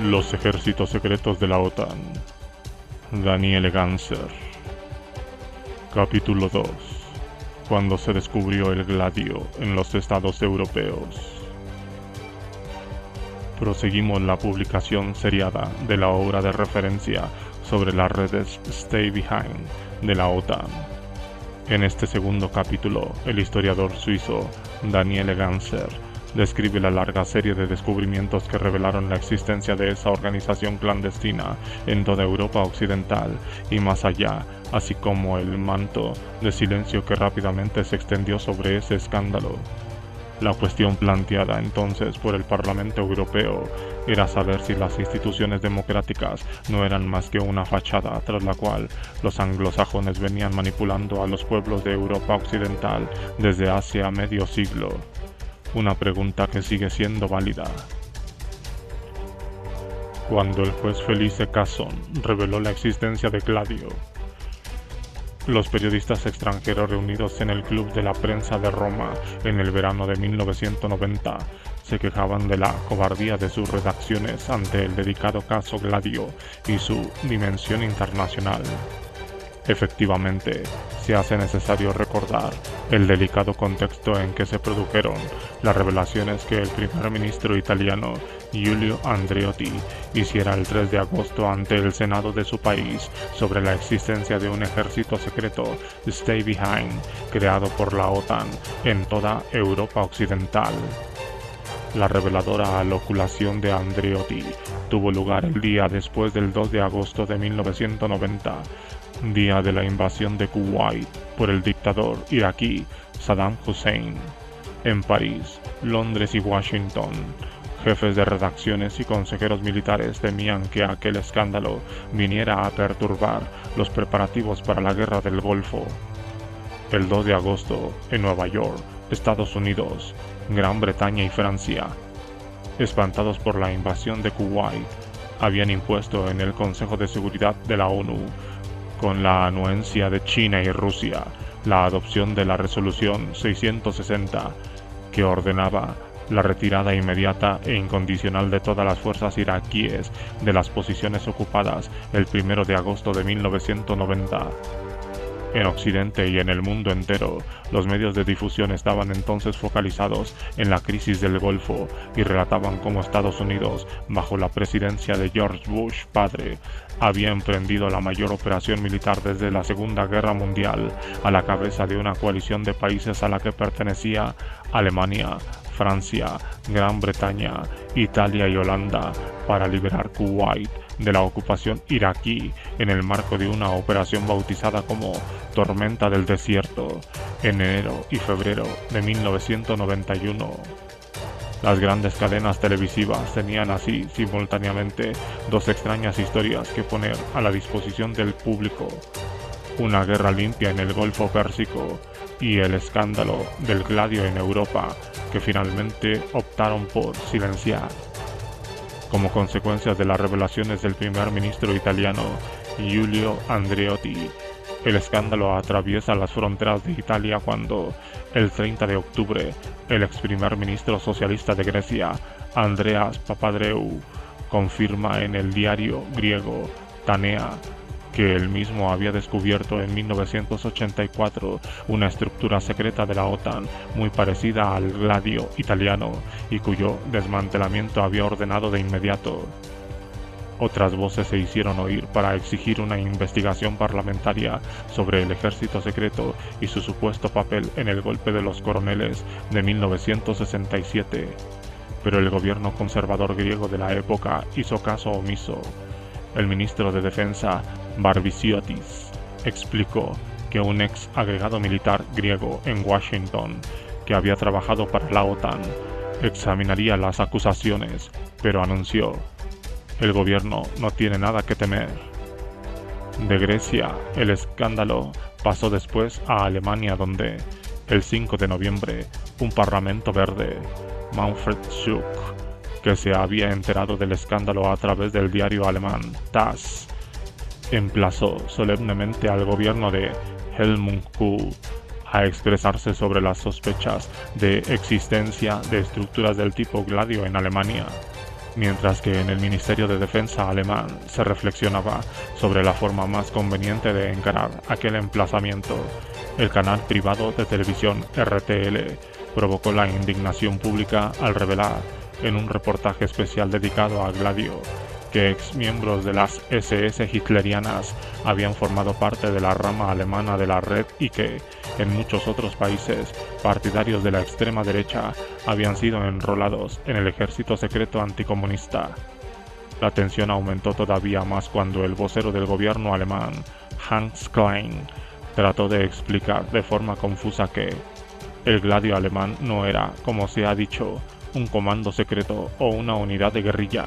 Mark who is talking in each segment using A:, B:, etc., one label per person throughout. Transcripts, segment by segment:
A: Los ejércitos secretos de la OTAN. Daniele Ganser. Capítulo 2. Cuando se descubrió el gladio en los estados europeos. Proseguimos la publicación seriada de la obra de referencia sobre las redes Stay Behind de la OTAN. En este segundo capítulo, el historiador suizo Daniele Ganser describe la larga serie de descubrimientos que revelaron la existencia de esa organización clandestina en toda Europa occidental y más allá, así como el manto de silencio que rápidamente se extendió sobre ese escándalo. La cuestión planteada entonces por el Parlamento Europeo era saber si las instituciones democráticas no eran más que una fachada tras la cual los anglosajones venían manipulando a los pueblos de Europa occidental desde hace medio siglo. Una pregunta que sigue siendo válida. Cuando el juez Felice Casson reveló la existencia de Gladio, los periodistas extranjeros reunidos en el Club de la Prensa de Roma en el verano de 1990 se quejaban de la cobardía de sus redacciones ante el delicado caso Gladio y su dimensión internacional. Efectivamente, se hace necesario recordar el delicado contexto en que se produjeron las revelaciones que el primer ministro italiano Giulio Andreotti hiciera el 3 de agosto ante el Senado de su país sobre la existencia de un ejército secreto Stay Behind creado por la OTAN en toda Europa occidental. La reveladora aloculación de Andreotti tuvo lugar el día después del 2 de agosto de 1990, día de la invasión de Kuwait por el dictador iraquí Saddam Hussein. En París, Londres y Washington, jefes de redacciones y consejeros militares temían que aquel escándalo viniera a perturbar los preparativos para la guerra del Golfo. El 2 de agosto, en Nueva York, Estados Unidos, Gran Bretaña y Francia, espantados por la invasión de Kuwait, habían impuesto en el Consejo de Seguridad de la ONU, con la anuencia de China y Rusia, la adopción de la resolución 660, que ordenaba la retirada inmediata e incondicional de todas las fuerzas iraquíes de las posiciones ocupadas el 1 de agosto de 1990. En Occidente y en el mundo entero, los medios de difusión estaban entonces focalizados en la crisis del Golfo y relataban cómo Estados Unidos, bajo la presidencia de George Bush padre, había emprendido la mayor operación militar desde la Segunda Guerra Mundial a la cabeza de una coalición de países a la que pertenecía Alemania, Francia, Gran Bretaña, Italia y Holanda para liberar Kuwait de la ocupación iraquí en el marco de una operación bautizada como Tormenta del Desierto en enero y febrero de 1991. Las grandes cadenas televisivas tenían así simultáneamente dos extrañas historias que poner a la disposición del público: una guerra limpia en el Golfo Pérsico y el escándalo del gladio en Europa, que finalmente optaron por silenciar. Como consecuencia de las revelaciones del primer ministro italiano Giulio Andreotti, el escándalo atraviesa las fronteras de Italia cuando, el 30 de octubre, el ex primer ministro socialista de Grecia, Andreas Papadreou, confirma en el diario griego Tanea que él mismo había descubierto en 1984 una estructura secreta de la OTAN muy parecida al gladio italiano y cuyo desmantelamiento había ordenado de inmediato. Otras voces se hicieron oír para exigir una investigación parlamentaria sobre el ejército secreto y su supuesto papel en el golpe de los coroneles de 1967, pero el gobierno conservador griego de la época hizo caso omiso. El ministro de Defensa, Barbisiotis, explicó que un ex agregado militar griego en Washington, que había trabajado para la OTAN, examinaría las acusaciones, pero anunció: el gobierno no tiene nada que temer. De Grecia, el escándalo pasó después a Alemania, donde, el 5 de noviembre, un parlamento verde, Manfred Schuck, que se había enterado del escándalo a través del diario alemán TASS, emplazó solemnemente al gobierno de Helmut Kohl a expresarse sobre las sospechas de existencia de estructuras del tipo gladio en Alemania. Mientras que en el Ministerio de Defensa alemán se reflexionaba sobre la forma más conveniente de encarar aquel emplazamiento, el canal privado de televisión RTL provocó la indignación pública al revelar, en un reportaje especial dedicado a Gladio, que exmiembros de las SS hitlerianas habían formado parte de la rama alemana de la red y que, en muchos otros países, partidarios de la extrema derecha habían sido enrolados en el ejército secreto anticomunista. La tensión aumentó todavía más cuando el vocero del gobierno alemán, Hans Klein, trató de explicar de forma confusa que el Gladio alemán no era, como se ha dicho, un comando secreto o una unidad de guerrilla,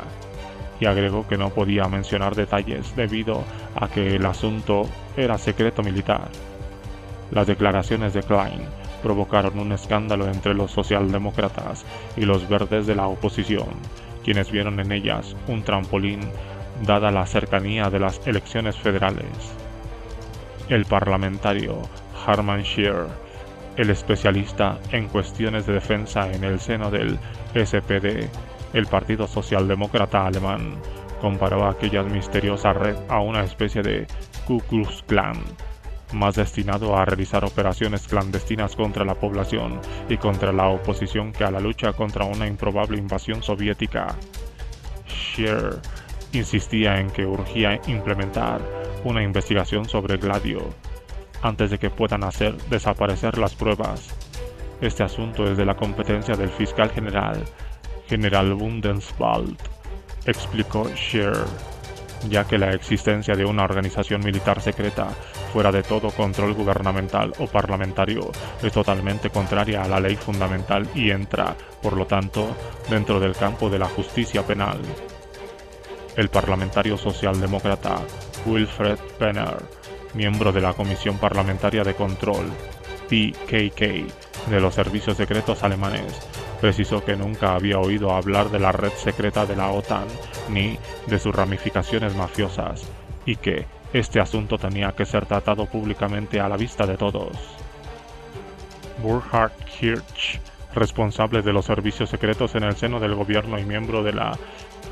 A: y agregó que no podía mencionar detalles debido a que el asunto era secreto militar. Las declaraciones de Klein provocaron un escándalo entre los socialdemócratas y los verdes de la oposición, quienes vieron en ellas un trampolín dada la cercanía de las elecciones federales. El parlamentario Hermann Schier, el especialista en cuestiones de defensa en el seno del SPD, el Partido Socialdemócrata Alemán, comparó aquella misteriosa red a una especie de Ku Klux Klan, más destinado a realizar operaciones clandestinas contra la población y contra la oposición que a la lucha contra una improbable invasión soviética. Schier insistía en que urgía implementar una investigación sobre Gladio antes de que puedan hacer desaparecer las pruebas. Este asunto es de la competencia del fiscal general Bundeswald, explicó Schier, ya que la existencia de una organización militar secreta fuera de todo control gubernamental o parlamentario es totalmente contraria a la ley fundamental y entra, por lo tanto, dentro del campo de la justicia penal. El parlamentario socialdemócrata Wilfried Penner, miembro de la Comisión Parlamentaria de Control, PKK, de los servicios secretos alemanes, precisó que nunca había oído hablar de la red secreta de la OTAN ni de sus ramificaciones mafiosas, y que este asunto tenía que ser tratado públicamente a la vista de todos. Burkhard Hirsch, responsable de los servicios secretos en el seno del gobierno y miembro de la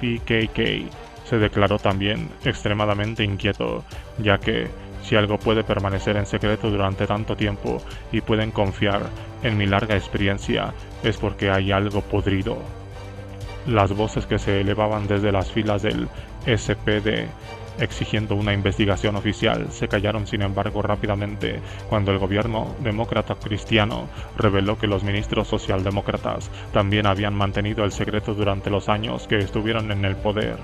A: PKK, se declaró también extremadamente inquieto, ya que si algo puede permanecer en secreto durante tanto tiempo y pueden confiar en mi larga experiencia, es porque hay algo podrido. Las voces que se elevaban desde las filas del SPD exigiendo una investigación oficial se callaron sin embargo rápidamente cuando el gobierno demócrata cristiano reveló que los ministros socialdemócratas también habían mantenido el secreto durante los años que estuvieron en el poder.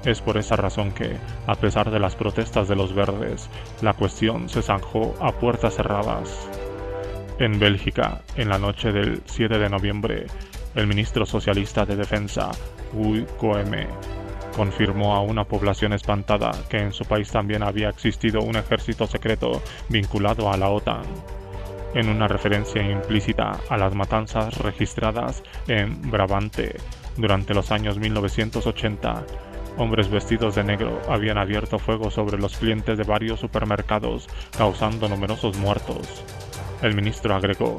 A: Es por esa razón que, a pesar de las protestas de los verdes, la cuestión se zanjó a puertas cerradas. En Bélgica, en la noche del 7 de noviembre, el ministro socialista de Defensa, Guy Coeme, confirmó a una población espantada que en su país también había existido un ejército secreto vinculado a la OTAN, en una referencia implícita a las matanzas registradas en Brabante durante los años 1980. Hombres vestidos de negro habían abierto fuego sobre los clientes de varios supermercados, causando numerosos muertos. El ministro agregó: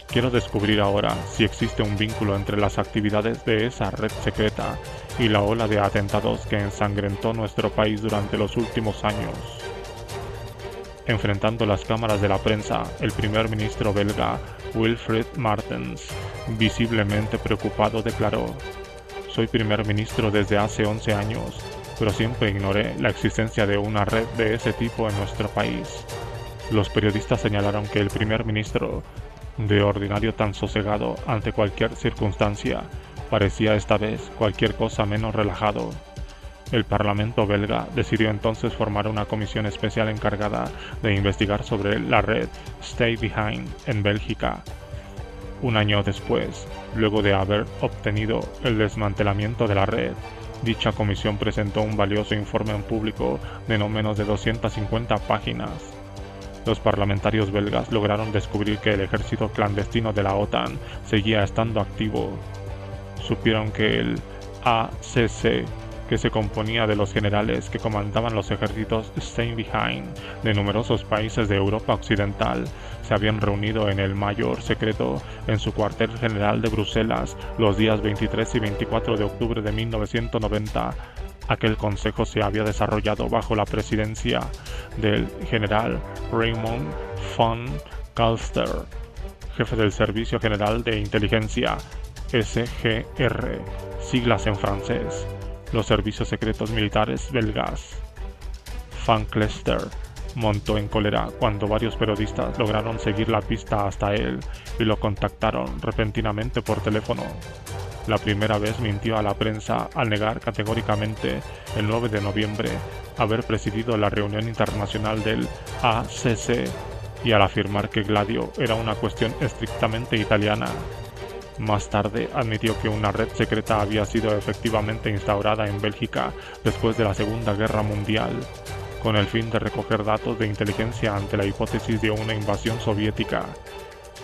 A: quiero descubrir ahora si existe un vínculo entre las actividades de esa red secreta y la ola de atentados que ensangrentó nuestro país durante los últimos años. Enfrentando las cámaras de la prensa, el primer ministro belga, Wilfried Martens, visiblemente preocupado, declaró: soy primer ministro desde hace 11 años, pero siempre ignoré la existencia de una red de ese tipo en nuestro país. Los periodistas señalaron que el primer ministro, de ordinario tan sosegado ante cualquier circunstancia, parecía esta vez cualquier cosa menos relajado. El Parlamento belga decidió entonces formar una comisión especial encargada de investigar sobre la red Stay Behind en Bélgica. Un año después, luego de haber obtenido el desmantelamiento de la red, dicha comisión presentó un valioso informe en público de no menos de 250 páginas. Los parlamentarios belgas lograron descubrir que el ejército clandestino de la OTAN seguía estando activo. Supieron que el ACC que se componía de los generales que comandaban los ejércitos Stay Behind de numerosos países de Europa Occidental, se habían reunido en el mayor secreto en su cuartel general de Bruselas los días 23 y 24 de octubre de 1990. Aquel consejo se había desarrollado bajo la presidencia del general Raymond von Calster, jefe del Servicio General de Inteligencia, SGR, siglas en francés, los servicios secretos militares belgas. Van Calster montó en cólera cuando varios periodistas lograron seguir la pista hasta él y lo contactaron repentinamente por teléfono. La primera vez mintió a la prensa al negar categóricamente el 9 de noviembre haber presidido la reunión internacional del ACC y al afirmar que Gladio era una cuestión estrictamente italiana. Más tarde admitió que una red secreta había sido efectivamente instaurada en Bélgica después de la Segunda Guerra Mundial, con el fin de recoger datos de inteligencia ante la hipótesis de una invasión soviética.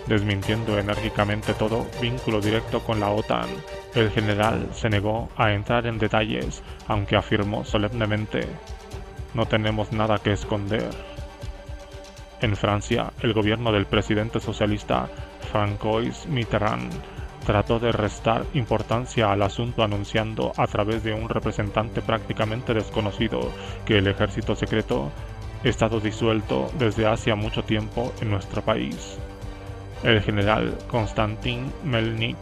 A: Desmintiendo enérgicamente todo vínculo directo con la OTAN, el general se negó a entrar en detalles, aunque afirmó solemnemente: "No tenemos nada que esconder". En Francia, el gobierno del presidente socialista François Mitterrand trató de restar importancia al asunto anunciando a través de un representante prácticamente desconocido que el ejército secreto estado disuelto desde hacía mucho tiempo en nuestro país. El general Constantin Melnik,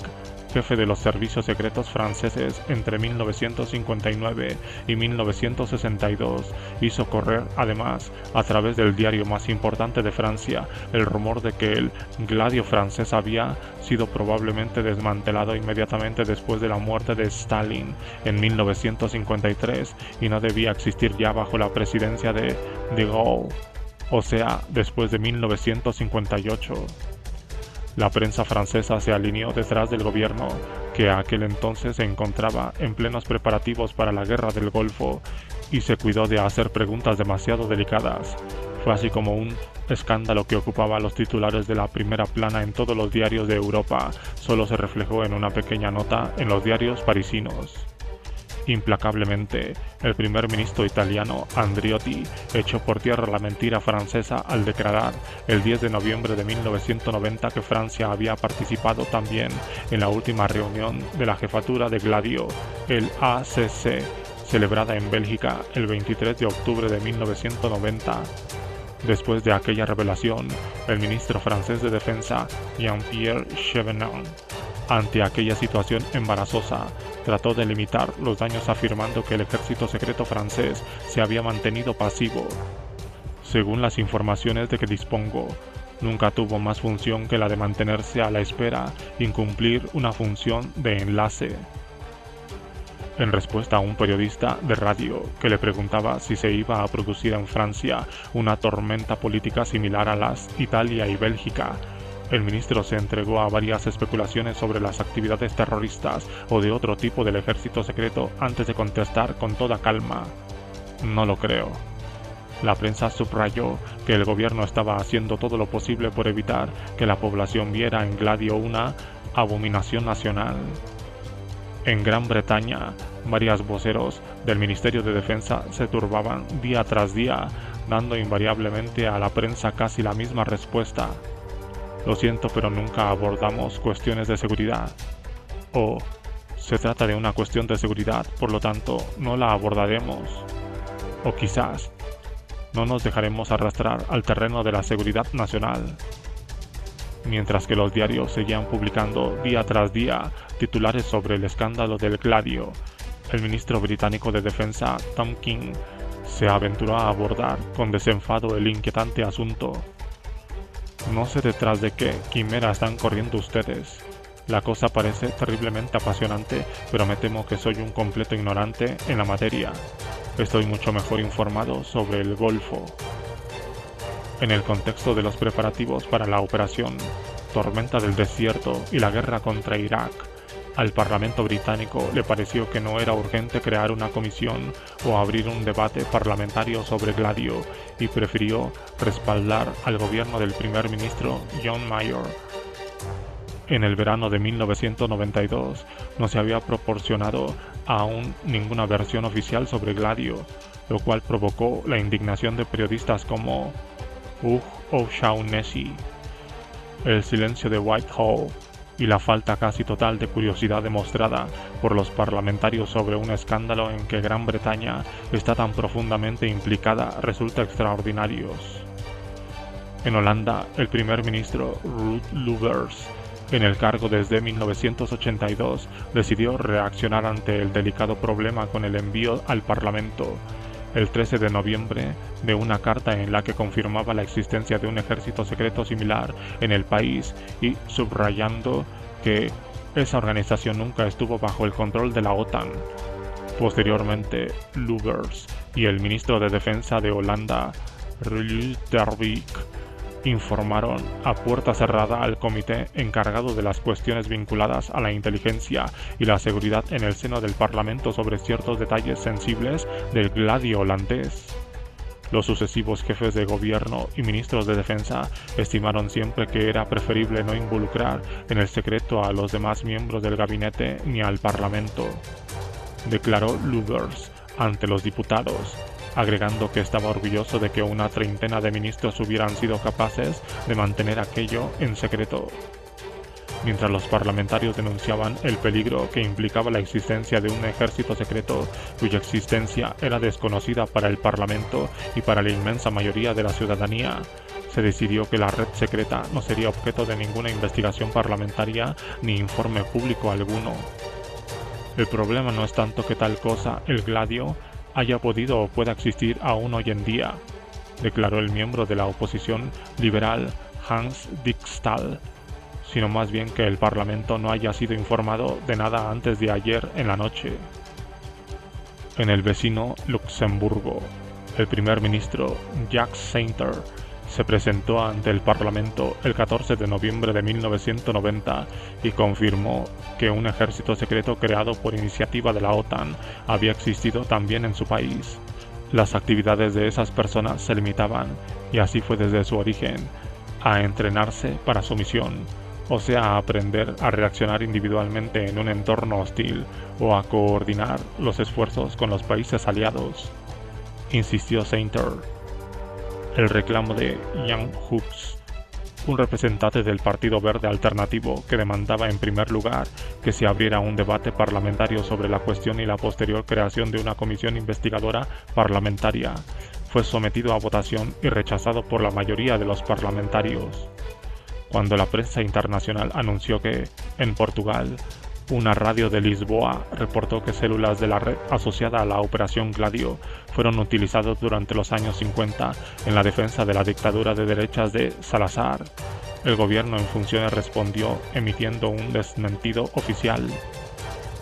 A: jefe de los servicios secretos franceses entre 1959 y 1962, hizo correr, además, a través del diario más importante de Francia, el rumor de que el Gladio francés había sido probablemente desmantelado inmediatamente después de la muerte de Stalin en 1953 y no debía existir ya bajo la presidencia de Gaulle, o sea, después de 1958. La prensa francesa se alineó detrás del gobierno, que a aquel entonces se encontraba en plenos preparativos para la guerra del Golfo, y se cuidó de hacer preguntas demasiado delicadas. Fue así como un escándalo que ocupaba los titulares de la primera plana en todos los diarios de Europa solo se reflejó en una pequeña nota en los diarios parisinos. Implacablemente, el primer ministro italiano Andreotti echó por tierra la mentira francesa al declarar el 10 de noviembre de 1990 que Francia había participado también en la última reunión de la jefatura de Gladio, el ACC, celebrada en Bélgica el 23 de octubre de 1990. Después de aquella revelación, el ministro francés de Defensa, Jean-Pierre Chevènement, ante aquella situación embarazosa, trató de limitar los daños afirmando que el ejército secreto francés se había mantenido pasivo. Según las informaciones de que dispongo, nunca tuvo más función que la de mantenerse a la espera y cumplir una función de enlace. En respuesta a un periodista de radio que le preguntaba si se iba a producir en Francia una tormenta política similar a las Italia y Bélgica, el ministro se entregó a varias especulaciones sobre las actividades terroristas o de otro tipo del ejército secreto antes de contestar con toda calma: "No lo creo". La prensa subrayó que el gobierno estaba haciendo todo lo posible por evitar que la población viera en Gladio una abominación nacional. En Gran Bretaña, varios voceros del Ministerio de Defensa se turbaban día tras día, dando invariablemente a la prensa casi la misma respuesta: "Lo siento, pero nunca abordamos cuestiones de seguridad", o "se trata de una cuestión de seguridad, por lo tanto no la abordaremos", o quizás "no nos dejaremos arrastrar al terreno de la seguridad nacional". Mientras que los diarios seguían publicando día tras día titulares sobre el escándalo del Gladio, el ministro británico de Defensa, Tom King, se aventuró a abordar con desenfado el inquietante asunto. "No sé detrás de qué quimera están corriendo ustedes. La cosa parece terriblemente apasionante, pero me temo que soy un completo ignorante en la materia. Estoy mucho mejor informado sobre el Golfo". En el contexto de los preparativos para la operación Tormenta del Desierto y la guerra contra Irak, al Parlamento británico le pareció que no era urgente crear una comisión o abrir un debate parlamentario sobre Gladio y prefirió respaldar al gobierno del primer ministro John Major. En el verano de 1992 no se había proporcionado aún ninguna versión oficial sobre Gladio, lo cual provocó la indignación de periodistas como Hugh O'Shaughnessy, el silencio de Whitehall y la falta casi total de curiosidad demostrada por los parlamentarios sobre un escándalo en que Gran Bretaña está tan profundamente implicada resulta extraordinarios. En Holanda, el primer ministro Ruud Lubbers, en el cargo desde 1982, decidió reaccionar ante el delicado problema con el envío al Parlamento, el 13 de noviembre, de una carta en la que confirmaba la existencia de un ejército secreto similar en el país y subrayando que esa organización nunca estuvo bajo el control de la OTAN. Posteriormente, Lubbers y el ministro de Defensa de Holanda, Ruud Derwyck, informaron a puerta cerrada al comité encargado de las cuestiones vinculadas a la inteligencia y la seguridad en el seno del Parlamento sobre ciertos detalles sensibles del Gladio holandés. Los sucesivos jefes de gobierno y ministros de defensa estimaron siempre que era preferible no involucrar en el secreto a los demás miembros del gabinete ni al Parlamento, declaró Lubbers ante los diputados, agregando que estaba orgulloso de que una treintena de ministros hubieran sido capaces de mantener aquello en secreto. Mientras los parlamentarios denunciaban el peligro que implicaba la existencia de un ejército secreto cuya existencia era desconocida para el Parlamento y para la inmensa mayoría de la ciudadanía, se decidió que la red secreta no sería objeto de ninguna investigación parlamentaria ni informe público alguno. El problema no es tanto que tal cosa, el Gladio, haya podido o pueda existir aún hoy en día, declaró el miembro de la oposición liberal Hans Dijkstal, sino más bien que el Parlamento no haya sido informado de nada antes de ayer en la noche. En el vecino Luxemburgo, el primer ministro Jacques Santer se presentó ante el Parlamento el 14 de noviembre de 1990 y confirmó que un ejército secreto creado por iniciativa de la OTAN había existido también en su país. Las actividades de esas personas se limitaban, y así fue desde su origen, a entrenarse para su misión, o sea, a aprender a reaccionar individualmente en un entorno hostil o a coordinar los esfuerzos con los países aliados, insistió Santer. El reclamo de Jan Hoops, un representante del Partido Verde Alternativo que demandaba en primer lugar que se abriera un debate parlamentario sobre la cuestión y la posterior creación de una comisión investigadora parlamentaria, fue sometido a votación y rechazado por la mayoría de los parlamentarios. Cuando la prensa internacional anunció que, en Portugal, una radio de Lisboa reportó que células de la red asociada a la Operación Gladio fueron utilizadas durante los años 50 en la defensa de la dictadura de derechas de Salazar, el gobierno en funciones respondió emitiendo un desmentido oficial.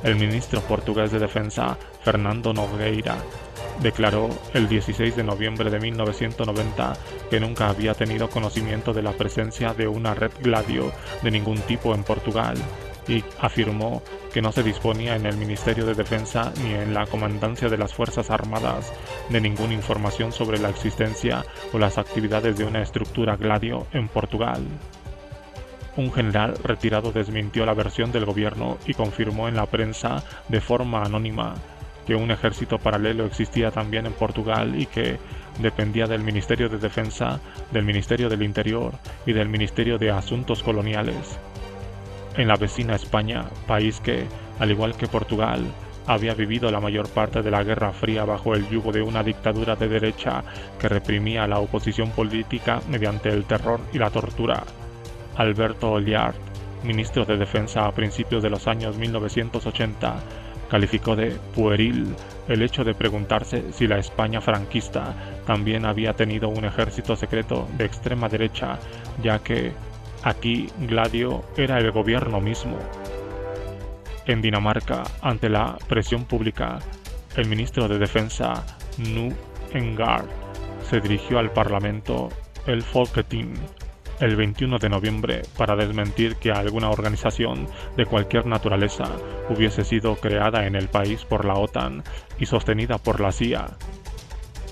A: El ministro portugués de Defensa, Fernando Nogueira, declaró el 16 de noviembre de 1990 que nunca había tenido conocimiento de la presencia de una red Gladio de ningún tipo en Portugal, y afirmó que no se disponía en el Ministerio de Defensa ni en la Comandancia de las Fuerzas Armadas de ninguna información sobre la existencia o las actividades de una estructura Gladio en Portugal. Un general retirado desmintió la versión del gobierno y confirmó en la prensa de forma anónima que un ejército paralelo existía también en Portugal y que dependía del Ministerio de Defensa, del Ministerio del Interior y del Ministerio de Asuntos Coloniales. En la vecina España, país que, al igual que Portugal, había vivido la mayor parte de la Guerra Fría bajo el yugo de una dictadura de derecha que reprimía a la oposición política mediante el terror y la tortura. Alberto Ollard, ministro de Defensa a principios de los años 1980, calificó de pueril el hecho de preguntarse si la España franquista también había tenido un ejército secreto de extrema derecha, ya que aquí Gladio era el gobierno mismo. En Dinamarca, ante la presión pública, el ministro de Defensa, Nu Engard, se dirigió al Parlamento, el Folketing, el 21 de noviembre para desmentir que alguna organización de cualquier naturaleza hubiese sido creada en el país por la OTAN y sostenida por la CIA.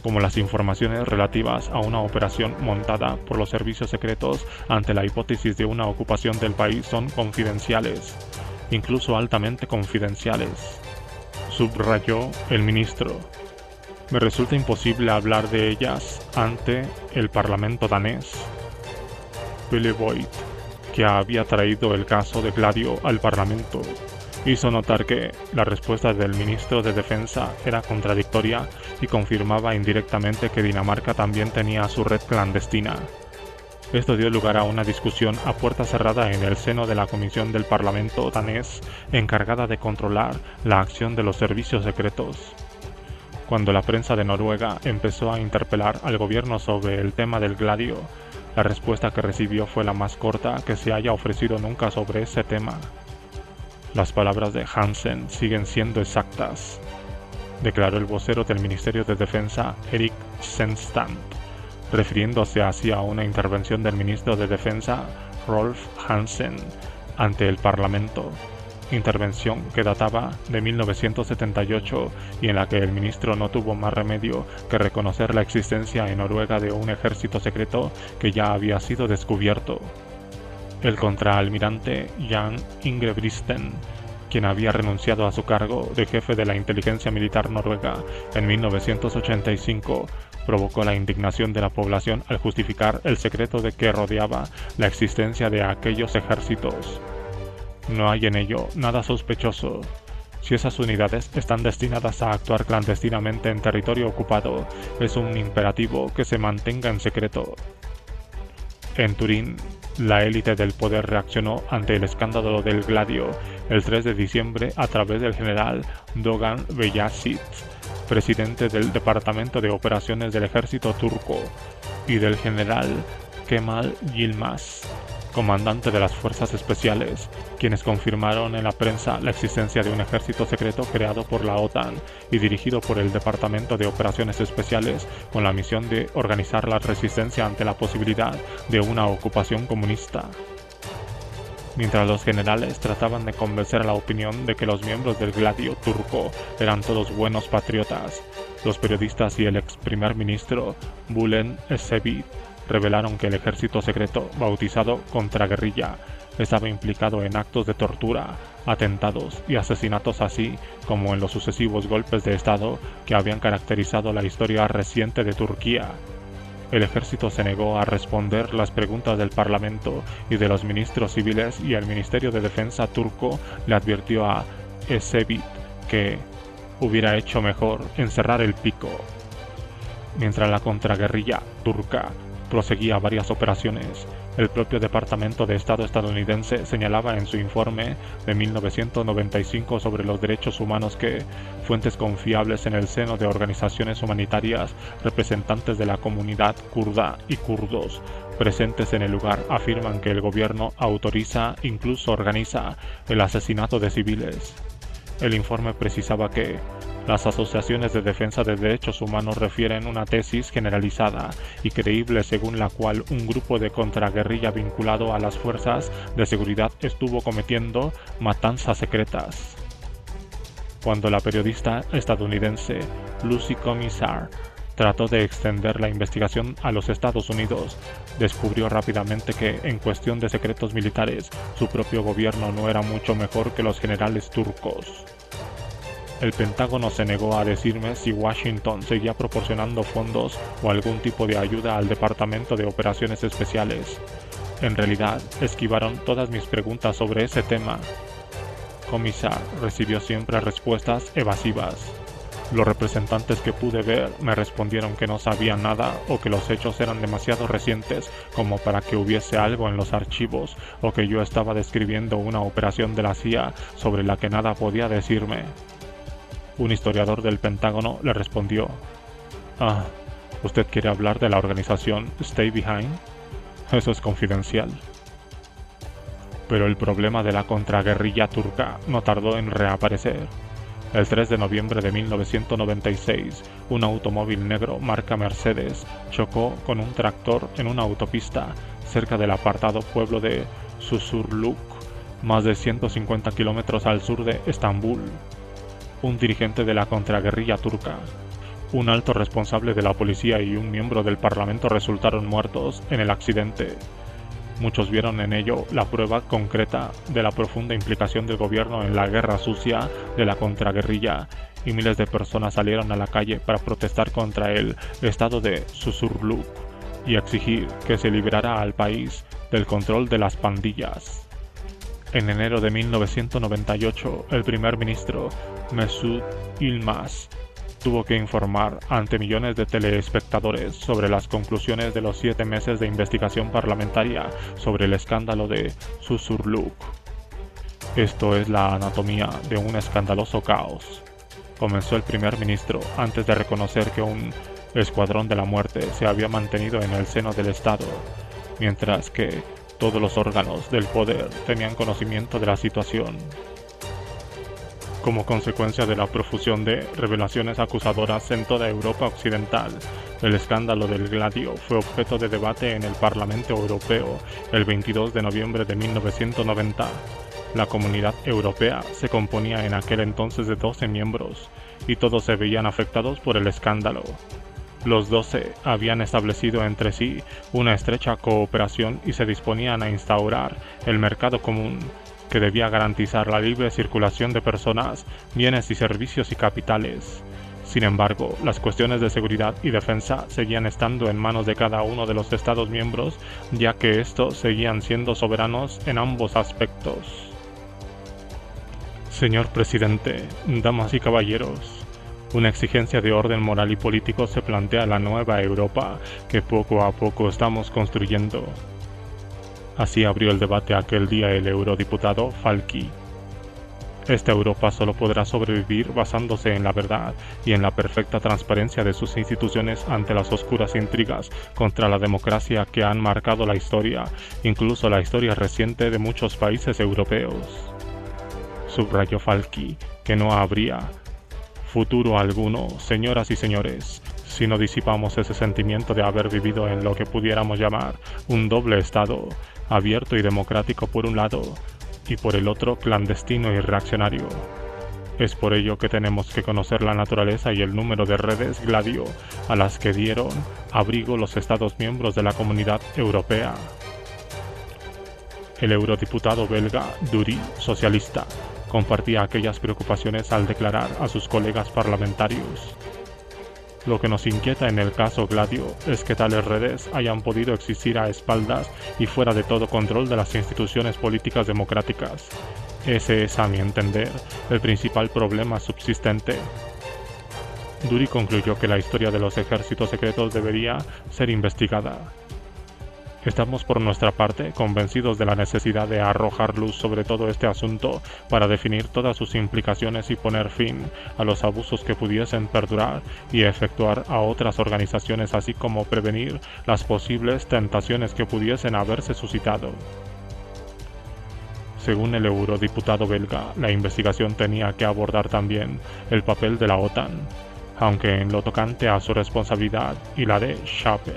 A: como las informaciones relativas a una operación montada por los servicios secretos ante la hipótesis de una ocupación del país son confidenciales, incluso altamente confidenciales, subrayó el ministro. Me resulta imposible hablar de ellas ante el Parlamento danés. Pelle Boyd, que había traído el caso de Gladio al Parlamento, hizo notar que la respuesta del ministro de Defensa era contradictoria y confirmaba indirectamente que Dinamarca también tenía su red clandestina. Esto dio lugar a una discusión a puerta cerrada en el seno de la Comisión del Parlamento danés encargada de controlar la acción de los servicios secretos. Cuando la prensa de Noruega empezó a interpelar al gobierno sobre el tema del Gladio, la respuesta que recibió fue la más corta que se haya ofrecido nunca sobre ese tema. Las palabras de Hansen siguen siendo exactas, declaró el vocero del Ministerio de Defensa, Erik Senstant, refiriéndose así a una intervención del ministro de Defensa, Rolf Hansen, ante el Parlamento, intervención que databa de 1978 y en la que el ministro no tuvo más remedio que reconocer la existencia en Noruega de un ejército secreto que ya había sido descubierto. El contraalmirante Jan Ingebrigtsen, quien había renunciado a su cargo de jefe de la inteligencia militar noruega en 1985, provocó la indignación de la población al justificar el secreto de que rodeaba la existencia de aquellos ejércitos. No hay en ello nada sospechoso. Si esas unidades están destinadas a actuar clandestinamente en territorio ocupado, es un imperativo que se mantenga en secreto. En Turín, la élite del poder reaccionó ante el escándalo del Gladio el 3 de diciembre a través del general Doğan Beyazıt, presidente del Departamento de Operaciones del Ejército Turco, y del general Kemal Yilmaz, comandante de las Fuerzas Especiales, quienes confirmaron en la prensa la existencia de un ejército secreto creado por la OTAN y dirigido por el Departamento de Operaciones Especiales con la misión de organizar la resistencia ante la posibilidad de una ocupación comunista. Mientras los generales trataban de convencer a la opinión de que los miembros del Gladio turco eran todos buenos patriotas, los periodistas y el ex primer ministro Bülent Ecevit revelaron que el ejército secreto, bautizado Contraguerrilla, estaba implicado en actos de tortura, atentados y asesinatos, así como en los sucesivos golpes de Estado que habían caracterizado la historia reciente de Turquía. El ejército se negó a responder las preguntas del Parlamento y de los ministros civiles, y el Ministerio de Defensa turco le advirtió a Ecevit que hubiera hecho mejor en cerrar el pico. Mientras la contraguerrilla turca proseguía varias operaciones, el propio Departamento de Estado estadounidense señalaba en su informe de 1995 sobre los derechos humanos que fuentes confiables en el seno de organizaciones humanitarias, representantes de la comunidad kurda y kurdos presentes en el lugar, afirman que el gobierno autoriza, incluso organiza, el asesinato de civiles. El informe precisaba que las asociaciones de defensa de derechos humanos refieren una tesis generalizada y creíble según la cual un grupo de contraguerrilla vinculado a las fuerzas de seguridad estuvo cometiendo matanzas secretas. Cuando la periodista estadounidense Lucy Commissar trató de extender la investigación a los Estados Unidos, descubrió rápidamente que, en cuestión de secretos militares, su propio gobierno no era mucho mejor que los generales turcos. El Pentágono se negó a decirme si Washington seguía proporcionando fondos o algún tipo de ayuda al Departamento de Operaciones Especiales. En realidad, esquivaron todas mis preguntas sobre ese tema. Commissar recibió siempre respuestas evasivas. Los representantes que pude ver me respondieron que no sabían nada o que los hechos eran demasiado recientes como para que hubiese algo en los archivos, o que yo estaba describiendo una operación de la CIA sobre la que nada podía decirme. Un historiador del Pentágono le respondió: «Ah, ¿usted quiere hablar de la organización Stay Behind? Eso es confidencial». Pero el problema de la contraguerrilla turca no tardó en reaparecer. El 3 de noviembre de 1996, un automóvil negro marca Mercedes chocó con un tractor en una autopista cerca del apartado pueblo de Susurluk, más de 150 kilómetros al sur de Estambul. Un dirigente de la contraguerrilla turca, Un alto responsable de la policía y un miembro del parlamento resultaron muertos en el accidente. Muchos vieron en ello la prueba concreta de la profunda implicación del gobierno en la guerra sucia de la contraguerrilla, y miles de personas salieron a la calle para protestar contra el estado de Susurluk y exigir que se liberara al país del control de las pandillas. En enero de 1998, el primer ministro Mesut Yilmaz tuvo que informar ante millones de telespectadores sobre las conclusiones de los 7 meses de investigación parlamentaria sobre el escándalo de Susurluk. Esto es la anatomía de un escandaloso caos, comenzó el primer ministro antes de reconocer que un escuadrón de la muerte se había mantenido en el seno del Estado, mientras que todos los órganos del poder tenían conocimiento de la situación. Como consecuencia de la profusión de revelaciones acusadoras en toda Europa occidental, el escándalo del Gladio fue objeto de debate en el Parlamento Europeo el 22 de noviembre de 1990. La Comunidad Europea se componía en aquel entonces de 12 miembros, y todos se veían afectados por el escándalo. Los 12 habían establecido entre sí una estrecha cooperación y se disponían a instaurar el mercado común, que debía garantizar la libre circulación de personas, bienes y servicios y capitales. Sin embargo, las cuestiones de seguridad y defensa seguían estando en manos de cada uno de los Estados miembros, ya que estos seguían siendo soberanos en ambos aspectos. Señor presidente, damas y caballeros, una exigencia de orden moral y político se plantea en la nueva Europa que poco a poco estamos construyendo. Así abrió el debate aquel día el eurodiputado Falki. Esta Europa solo podrá sobrevivir basándose en la verdad y en la perfecta transparencia de sus instituciones ante las oscuras intrigas contra la democracia que han marcado la historia, incluso la historia reciente de muchos países europeos. Subrayó Falki que no habría futuro alguno, señoras y señores, si no disipamos ese sentimiento de haber vivido en lo que pudiéramos llamar un doble estado, abierto y democrático por un lado, y por el otro clandestino y reaccionario. Es por ello que tenemos que conocer la naturaleza y el número de redes Gladio a las que dieron abrigo los Estados miembros de la Comunidad Europea. El eurodiputado belga Dury, socialista, compartía aquellas preocupaciones al declarar a sus colegas parlamentarios: lo que nos inquieta en el caso Gladio es que tales redes hayan podido existir a espaldas y fuera de todo control de las instituciones políticas democráticas. Ese es, a mi entender, el principal problema subsistente. Dury concluyó que la historia de los ejércitos secretos debería ser investigada. Estamos por nuestra parte convencidos de la necesidad de arrojar luz sobre todo este asunto para definir todas sus implicaciones y poner fin a los abusos que pudiesen perdurar y efectuar a otras organizaciones, así como prevenir las posibles tentaciones que pudiesen haberse suscitado. Según el eurodiputado belga, la investigación tenía que abordar también el papel de la OTAN, aunque en lo tocante a su responsabilidad y la de Schape,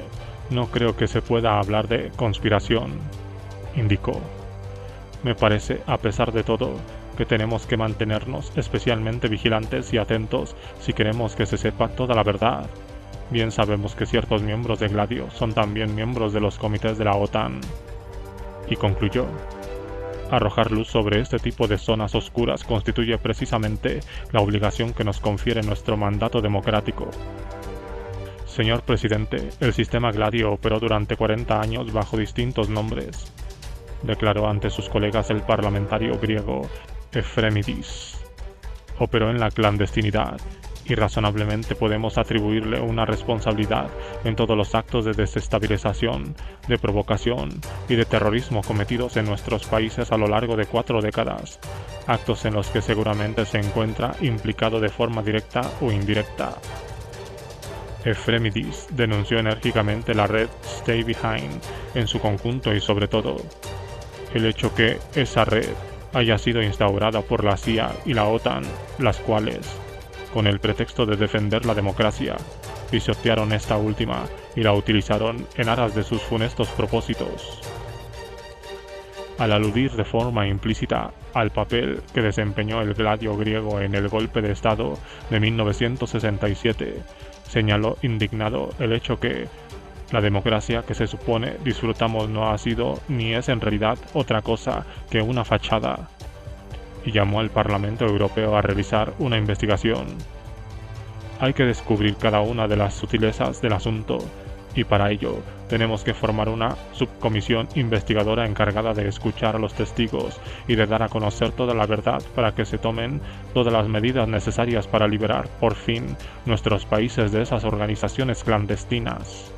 A: no creo que se pueda hablar de conspiración, indicó. Me parece, a pesar de todo, que tenemos que mantenernos especialmente vigilantes y atentos si queremos que se sepa toda la verdad. Bien sabemos que ciertos miembros de Gladio son también miembros de los comités de la OTAN. Y concluyó: arrojar luz sobre este tipo de zonas oscuras constituye precisamente la obligación que nos confiere nuestro mandato democrático. Señor presidente, el sistema Gladio operó durante 40 años bajo distintos nombres, declaró ante sus colegas el parlamentario griego Efremidis. Operó en la clandestinidad y razonablemente podemos atribuirle una responsabilidad en todos los actos de desestabilización, de provocación y de terrorismo cometidos en nuestros países a lo largo de 4 décadas, actos en los que seguramente se encuentra implicado de forma directa o indirecta. Efremidis denunció enérgicamente la red Stay Behind en su conjunto y sobre todo el hecho que esa red haya sido instaurada por la CIA y la OTAN, las cuales, con el pretexto de defender la democracia, pisotearon esta última y la utilizaron en aras de sus funestos propósitos. Al aludir de forma implícita al papel que desempeñó el Gladio griego en el golpe de Estado de 1967, señaló indignado el hecho que la democracia que se supone disfrutamos no ha sido ni es en realidad otra cosa que una fachada, y llamó al Parlamento Europeo a realizar una investigación. Hay que descubrir cada una de las sutilezas del asunto, y para ello tenemos que formar una subcomisión investigadora encargada de escuchar a los testigos y de dar a conocer toda la verdad para que se tomen todas las medidas necesarias para liberar, por fin, nuestros países de esas organizaciones clandestinas.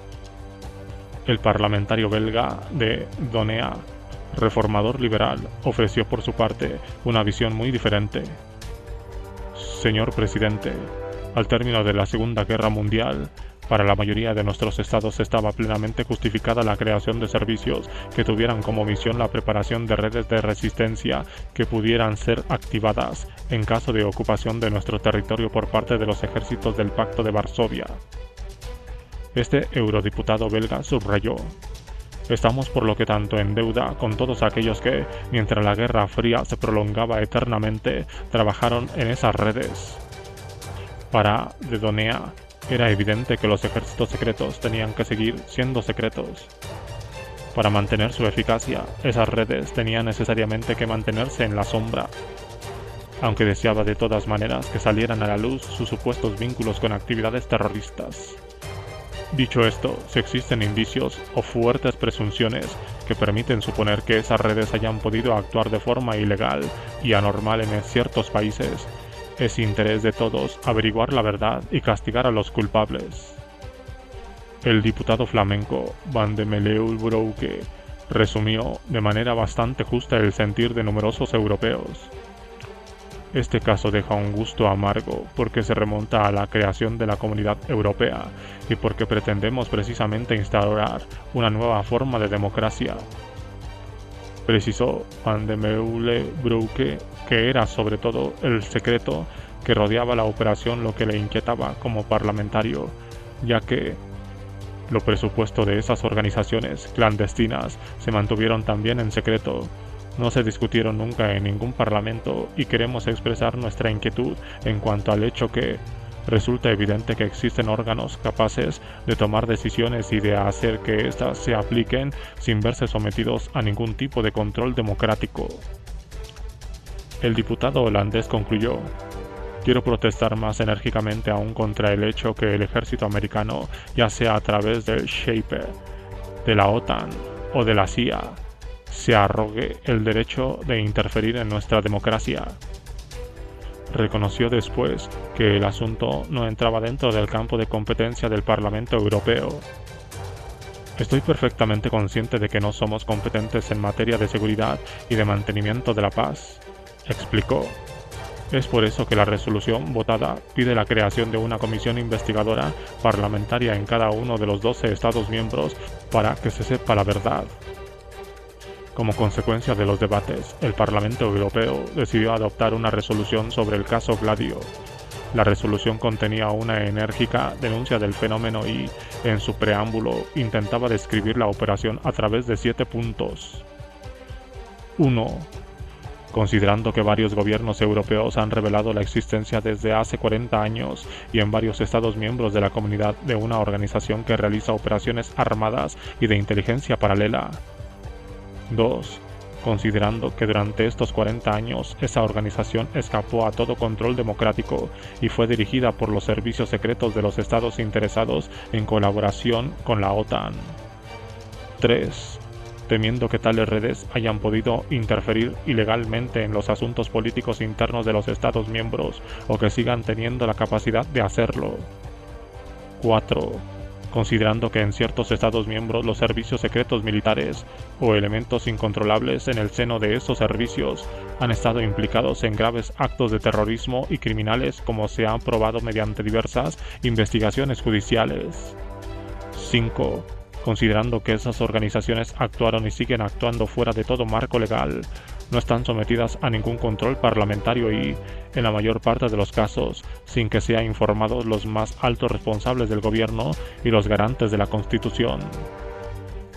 A: El parlamentario belga de Donea, reformador liberal, ofreció por su parte una visión muy diferente. Señor presidente, al término de la Segunda Guerra Mundial, para la mayoría de nuestros estados estaba plenamente justificada la creación de servicios que tuvieran como misión la preparación de redes de resistencia que pudieran ser activadas en caso de ocupación de nuestro territorio por parte de los ejércitos del Pacto de Varsovia. Este eurodiputado belga subrayó: estamos por lo que tanto en deuda con todos aquellos que, mientras la Guerra Fría se prolongaba eternamente, trabajaron en esas redes. Para de Donea, era evidente que los ejércitos secretos tenían que seguir siendo secretos. Para mantener su eficacia, esas redes tenían necesariamente que mantenerse en la sombra, aunque deseaba de todas maneras que salieran a la luz sus supuestos vínculos con actividades terroristas. Dicho esto, si existen indicios o fuertes presunciones que permiten suponer que esas redes hayan podido actuar de forma ilegal y anormal en ciertos países, es interés de todos averiguar la verdad y castigar a los culpables. El diputado flamenco Van de Meleulbroucke resumió de manera bastante justa el sentir de numerosos europeos. Este caso deja un gusto amargo porque se remonta a la creación de la Comunidad Europea y porque pretendemos precisamente instaurar una nueva forma de democracia. Precisó Van de Meleulbroucke que era sobre todo el secreto que rodeaba la operación lo que le inquietaba como parlamentario, ya que los presupuestos de esas organizaciones clandestinas se mantuvieron también en secreto, no se discutieron nunca en ningún parlamento y queremos expresar nuestra inquietud en cuanto al hecho que resulta evidente que existen órganos capaces de tomar decisiones y de hacer que éstas se apliquen sin verse sometidos a ningún tipo de control democrático. El diputado holandés concluyó: quiero protestar más enérgicamente aún contra el hecho que el ejército americano, ya sea a través del SHAPE, de la OTAN o de la CIA, se arrogue el derecho de interferir en nuestra democracia. Reconoció después que el asunto no entraba dentro del campo de competencia del Parlamento Europeo. Estoy perfectamente consciente de que no somos competentes en materia de seguridad y de mantenimiento de la paz, explicó. Es por eso que la resolución votada pide la creación de una comisión investigadora parlamentaria en cada uno de los 12 Estados miembros para que se sepa la verdad. Como consecuencia de los debates, el Parlamento Europeo decidió adoptar una resolución sobre el caso Gladio. La resolución contenía una enérgica denuncia del fenómeno y, en su preámbulo, intentaba describir la operación a través de 7 puntos. 1. Considerando que varios gobiernos europeos han revelado la existencia desde hace 40 años y en varios Estados miembros de la comunidad de una organización que realiza operaciones armadas y de inteligencia paralela. 2. Considerando que durante estos 40 años esa organización escapó a todo control democrático y fue dirigida por los servicios secretos de los estados interesados en colaboración con la OTAN. 3. Temiendo que tales redes hayan podido interferir ilegalmente en los asuntos políticos internos de los estados miembros o que sigan teniendo la capacidad de hacerlo. 4. Considerando que en ciertos estados miembros los servicios secretos militares o elementos incontrolables en el seno de esos servicios han estado implicados en graves actos de terrorismo y criminales como se han probado mediante diversas investigaciones judiciales. 5. Considerando que esas organizaciones actuaron y siguen actuando fuera de todo marco legal, no están sometidas a ningún control parlamentario y, en la mayor parte de los casos, sin que sean informados los más altos responsables del gobierno y los garantes de la Constitución.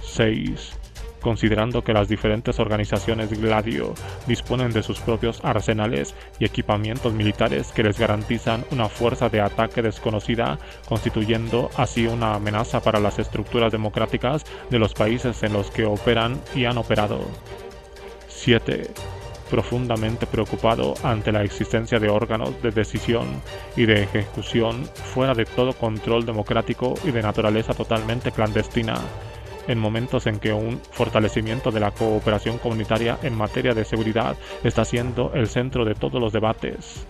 A: 6. considerando que las diferentes organizaciones Gladio disponen de sus propios arsenales y equipamientos militares que les garantizan una fuerza de ataque desconocida, constituyendo así una amenaza para las estructuras democráticas de los países en los que operan y han operado. 7. Profundamente preocupado ante la existencia de órganos de decisión y de ejecución fuera de todo control democrático y de naturaleza totalmente clandestina, en momentos en que un fortalecimiento de la cooperación comunitaria en materia de seguridad está siendo el centro de todos los debates.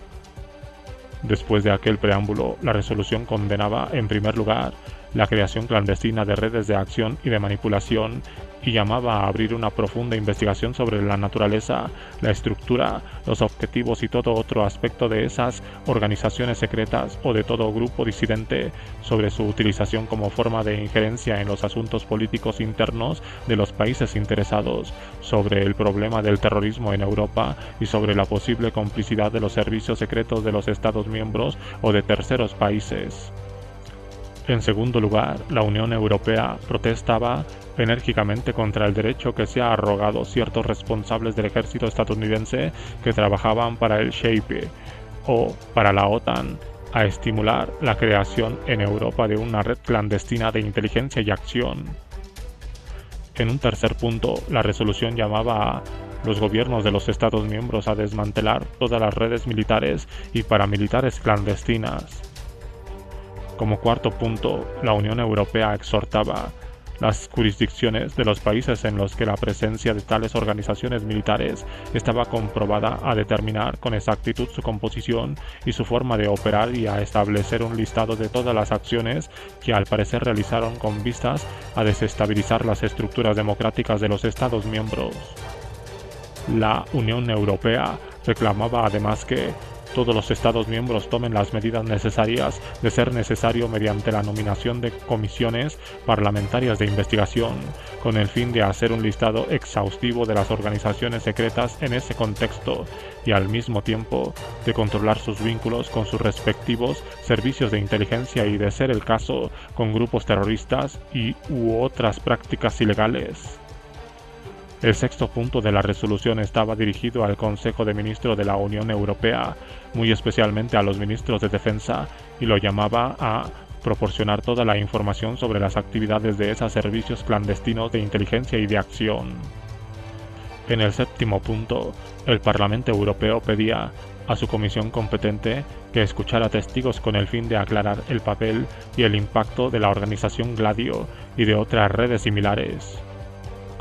A: Después de aquel preámbulo, la resolución condenaba, en primer lugar, la creación clandestina de redes de acción y de manipulación y llamaba a abrir una profunda investigación sobre la naturaleza, la estructura, los objetivos y todo otro aspecto de esas organizaciones secretas o de todo grupo disidente, sobre su utilización como forma de injerencia en los asuntos políticos internos de los países interesados, sobre el problema del terrorismo en Europa y sobre la posible complicidad de los servicios secretos de los Estados miembros o de terceros países. En segundo lugar, la Unión Europea protestaba enérgicamente contra el derecho que se ha arrogado ciertos responsables del ejército estadounidense que trabajaban para el SHAPE o para la OTAN a estimular la creación en Europa de una red clandestina de inteligencia y acción. En un tercer punto, la resolución llamaba a los gobiernos de los Estados miembros a desmantelar todas las redes militares y paramilitares clandestinas. Como cuarto punto, la Unión Europea exhortaba las jurisdicciones de los países en los que la presencia de tales organizaciones militares estaba comprobada a determinar con exactitud su composición y su forma de operar y a establecer un listado de todas las acciones que al parecer realizaron con vistas a desestabilizar las estructuras democráticas de los Estados miembros. La Unión Europea reclamaba además que todos los Estados miembros tomen las medidas necesarias, de ser necesario mediante la nominación de comisiones parlamentarias de investigación, con el fin de hacer un listado exhaustivo de las organizaciones secretas en ese contexto y al mismo tiempo de controlar sus vínculos con sus respectivos servicios de inteligencia y, de ser el caso, con grupos terroristas u otras prácticas ilegales. El sexto punto de la resolución estaba dirigido al Consejo de Ministros de la Unión Europea, muy especialmente a los ministros de Defensa, y lo llamaba a proporcionar toda la información sobre las actividades de esos servicios clandestinos de inteligencia y de acción. En el séptimo punto, el Parlamento Europeo pedía a su comisión competente que escuchara testigos con el fin de aclarar el papel y el impacto de la organización Gladio y de otras redes similares.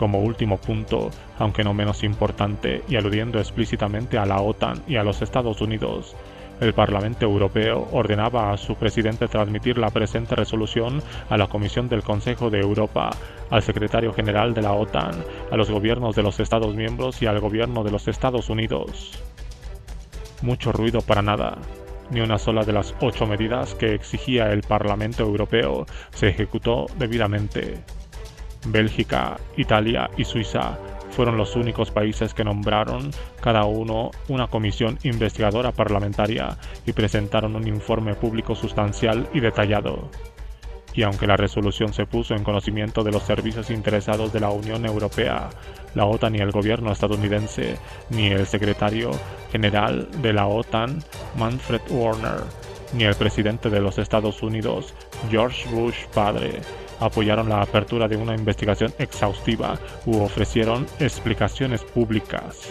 A: Como último punto, aunque no menos importante y aludiendo explícitamente a la OTAN y a los Estados Unidos, el Parlamento Europeo ordenaba a su presidente transmitir la presente resolución a la Comisión del Consejo de Europa, al Secretario General de la OTAN, a los gobiernos de los Estados miembros y al gobierno de los Estados Unidos. Mucho ruido para nada. Ni una sola de las 8 medidas que exigía el Parlamento Europeo se ejecutó debidamente. Bélgica, Italia y Suiza fueron los únicos países que nombraron cada uno una comisión investigadora parlamentaria y presentaron un informe público sustancial y detallado. Y aunque la resolución se puso en conocimiento de los servicios interesados de la Unión Europea, la OTAN y el gobierno estadounidense, ni el secretario general de la OTAN, Manfred Warner, ni el presidente de los Estados Unidos, George Bush padre, apoyaron la apertura de una investigación exhaustiva u ofrecieron explicaciones públicas.